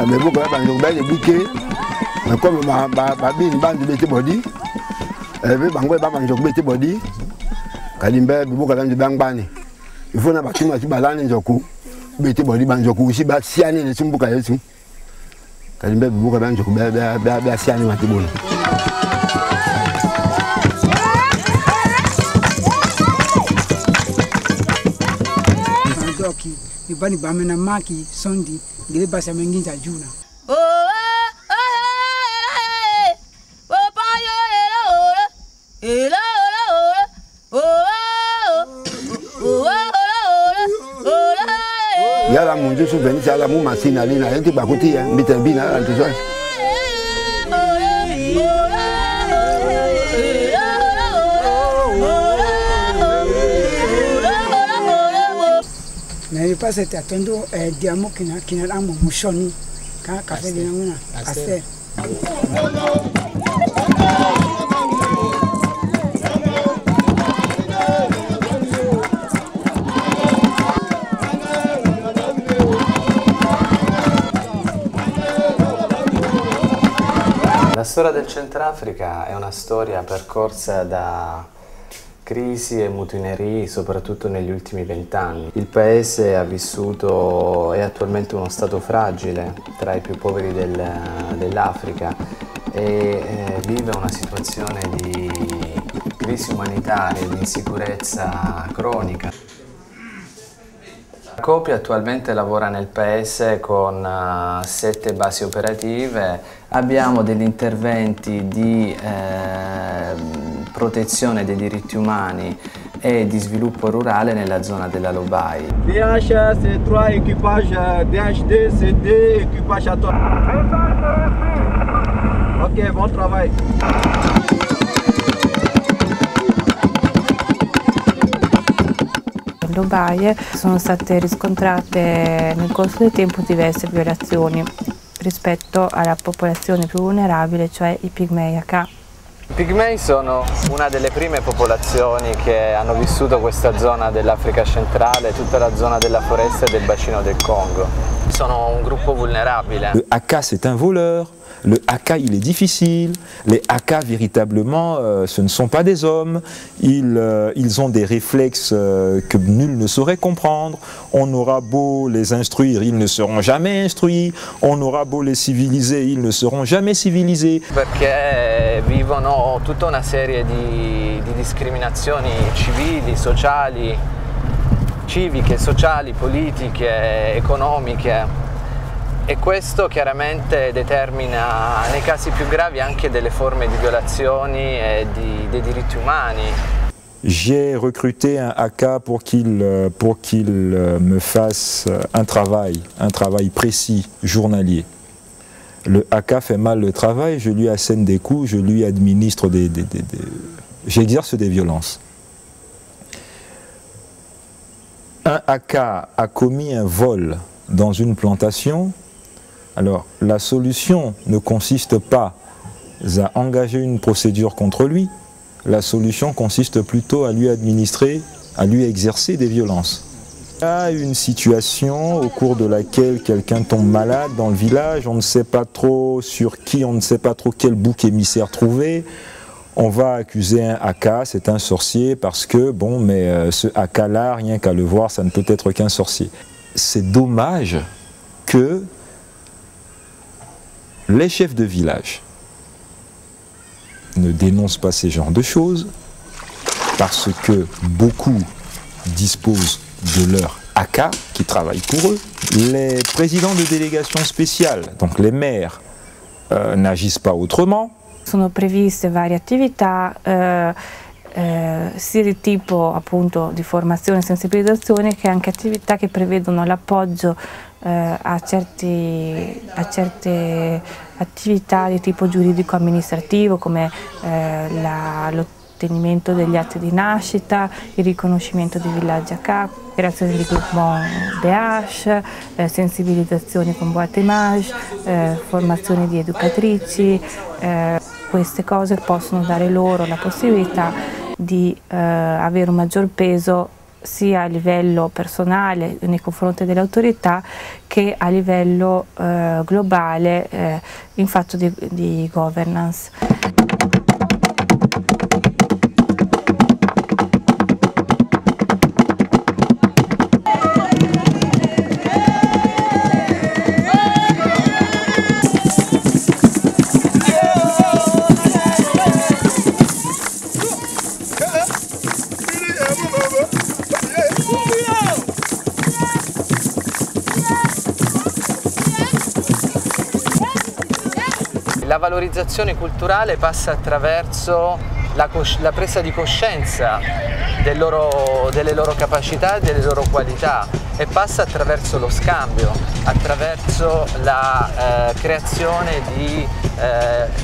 Mais beaucoup de gens ont bouquet. Comme ma bande de body, elle bango ba manjo bete body. Kalimbe beaucoup de gens bangani. Il faut na bakima ti balani njoku. Bete body banjoku si ba siani ne sumbuka yesu. Kalimbe beaucoup de gens njoku ba siani matibona. Doki, ibani bamena maki sondi, ngile basa menginza juna. Yala munju su veni yala mu masina lina yenti bakuti ya mitembina antuzo. Mais pas cet attendo diamo qui n'a amo mushoni ka café de una assez. La storia del Centrafrica è una storia percorsa da crisi e mutinerie, soprattutto negli ultimi 20 anni. Il paese ha vissuto, è attualmente uno stato fragile, tra i più poveri dell'Africa, e vive una situazione di crisi umanitaria, di insicurezza cronica. Copi attualmente lavora nel paese con 7 basi operative. Abbiamo degli interventi di protezione dei diritti umani e di sviluppo rurale nella zona della Lobai. DH, c'est 3 équipages, DHD, c'est 2 équipages à toi. Ok, bon travail. Lobaie sono state riscontrate nel corso del tempo diverse violazioni rispetto alla popolazione più vulnerabile, cioè i pigmei Aka. I pigmei sono una delle prime popolazioni che hanno vissuto questa zona dell'Africa centrale, tutta la zona della foresta e del bacino del Congo. Sono un gruppo vulnérable. Le Aka c'est un voleur. Le Aka, il est difficile. Les Aka, véritablement, ce ne sont pas des hommes. Ils ont des réflexes que nul ne saurait comprendre. On aura beau les instruire, ils ne seront jamais instruits. On aura beau les civiliser, ils ne seront jamais civilisés. Perché vivono tutta una serie di discriminazioni civili, sociali, civiche, sociali, politiche, economiche. E questo chiaramente determina nei casi più gravi anche delle forme di violazioni e dei diritti umani. J'ai recruté un Aka pour qu'il me fasse un travail précis, journalier. Le Aka fait mal le travail, je lui assène des coups, je lui administre j'exerce des violences. Un Aka a commis un vol dans une plantation. Alors, la solution ne consiste pas à engager une procédure contre lui, la solution consiste plutôt à lui administrer, à lui exercer des violences. Il y a une situation au cours de laquelle quelqu'un tombe malade dans le village, on ne sait pas trop sur qui, on ne sait pas trop quel bouc émissaire trouver. On va accuser un Aka, c'est un sorcier, parce que, bon, mais ce Aka-là, rien qu'à le voir, ça ne peut être qu'un sorcier. C'est dommage que les chefs de village ne dénoncent pas ces genres de choses parce que beaucoup disposent de leur Aka qui travaillent pour eux. Les présidents de délégations spéciales, donc les maires, n'agissent pas autrement. Sono previste varie attività sia di tipo appunto di formazione e sensibilizzazione che anche attività che prevedono l'appoggio a certe attività di tipo giuridico-amministrativo come l'ottenimento degli atti di nascita, il riconoscimento di villaggi Aka, creazione di gruppo DH, sensibilizzazioni con boîte image, formazione di educatrici. Queste cose possono dare loro la possibilità di avere un maggior peso sia a livello personale nei confronti delle autorità che a livello globale in fatto di governance. La valorizzazione culturale passa attraverso la presa di coscienza delle loro capacità e delle loro qualità e passa attraverso lo scambio, attraverso la creazione di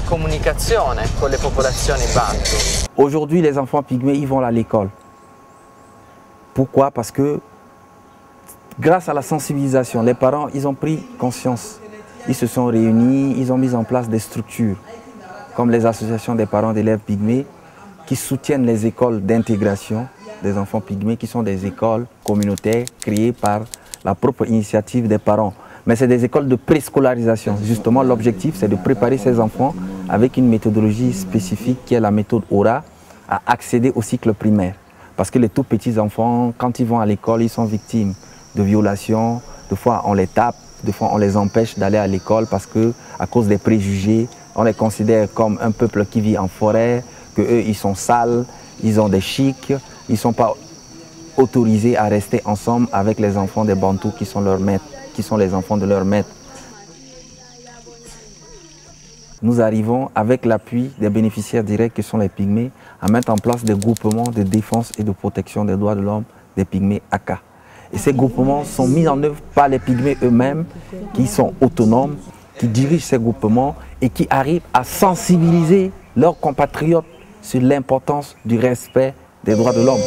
comunicazione con le popolazioni bantu. Aujourd'hui, les enfants pygmées, ils vont à l'école. Pourquoi? Parce que grâce à la sensibilisation, les parents, ils ont pris conscience. Ils se sont réunis, ils ont mis en place des structures, comme les associations des parents d'élèves pygmées, qui soutiennent les écoles d'intégration des enfants pygmées, qui sont des écoles communautaires créées par la propre initiative des parents. Mais c'est des écoles de préscolarisation. Justement, l'objectif, c'est de préparer ces enfants avec une méthodologie spécifique qui est la méthode Aura à accéder au cycle primaire. Parce que les tout petits enfants, quand ils vont à l'école, ils sont victimes de violations, des fois on les tape, des fois on les empêche d'aller à l'école parce que, à cause des préjugés, on les considère comme un peuple qui vit en forêt, qu'eux ils sont sales, ils ont des chics, ils ne sont pas autorisés à rester ensemble avec les enfants des Bantous qui sont leurs maîtres, qui sont les enfants de leurs maîtres. Nous arrivons, avec l'appui des bénéficiaires directs qui sont les pygmées, à mettre en place des groupements de défense et de protection des droits de l'homme des pygmées Aka. Et ces groupements sont mis en œuvre par les pygmées eux-mêmes, qui sont autonomes, qui dirigent ces groupements et qui arrivent à sensibiliser leurs compatriotes sur l'importance du respect des droits de l'homme.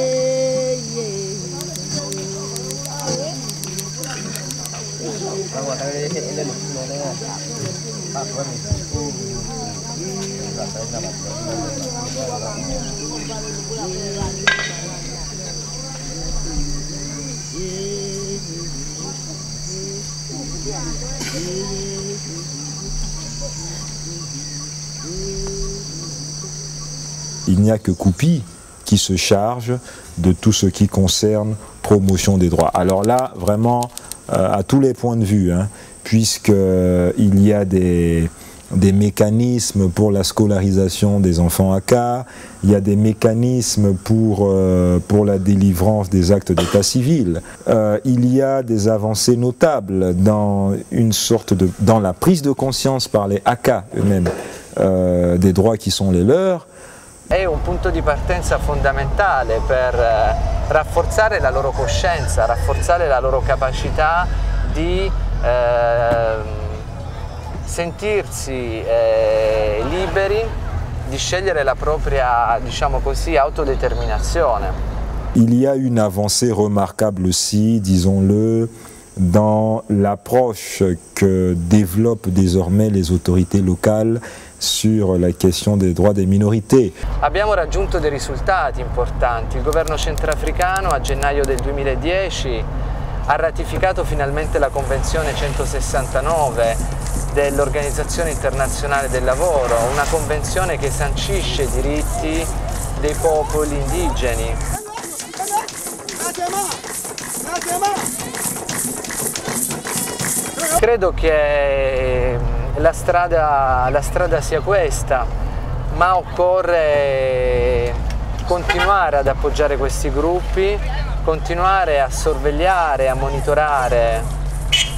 Il n'y a que Koupi qui se charge de tout ce qui concerne promotion des droits. Alors là, vraiment, à tous les points de vue, hein, puisqu'il y a des mécanismes pour la scolarisation des enfants Aka, il y a des mécanismes pour la délivrance des actes d'état civil. Il y a des avancées notables dans dans la prise de conscience par les Aka eux-mêmes des droits qui sont les leurs. È un punto di partenza fondamentale per rafforzare la loro coscienza, rafforzare la loro capacità di sentirsi liberi di scegliere la propria, diciamo così, autodeterminazione. Il y a une avancée remarquable aussi, disons-le, dans l'approche que développent désormais les autorités locales sur la question des droits des minorités. Abbiamo raggiunto dei risultati importanti. Il governo centrafricano a gennaio del 2010 ha ratificato finalmente la Convenzione 169 dell'Organizzazione Internazionale del Lavoro, una convenzione che sancisce i diritti dei popoli indigeni. Credo che la strada sia questa, ma occorre continuare ad appoggiare questi gruppi, continuare a sorvegliare, a monitorare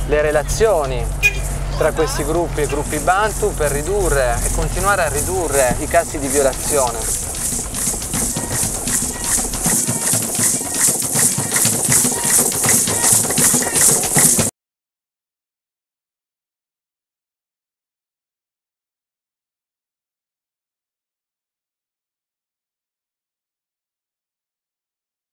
le relazioni tra questi gruppi e gruppi Bantu per ridurre e continuare a ridurre i casi di violazione.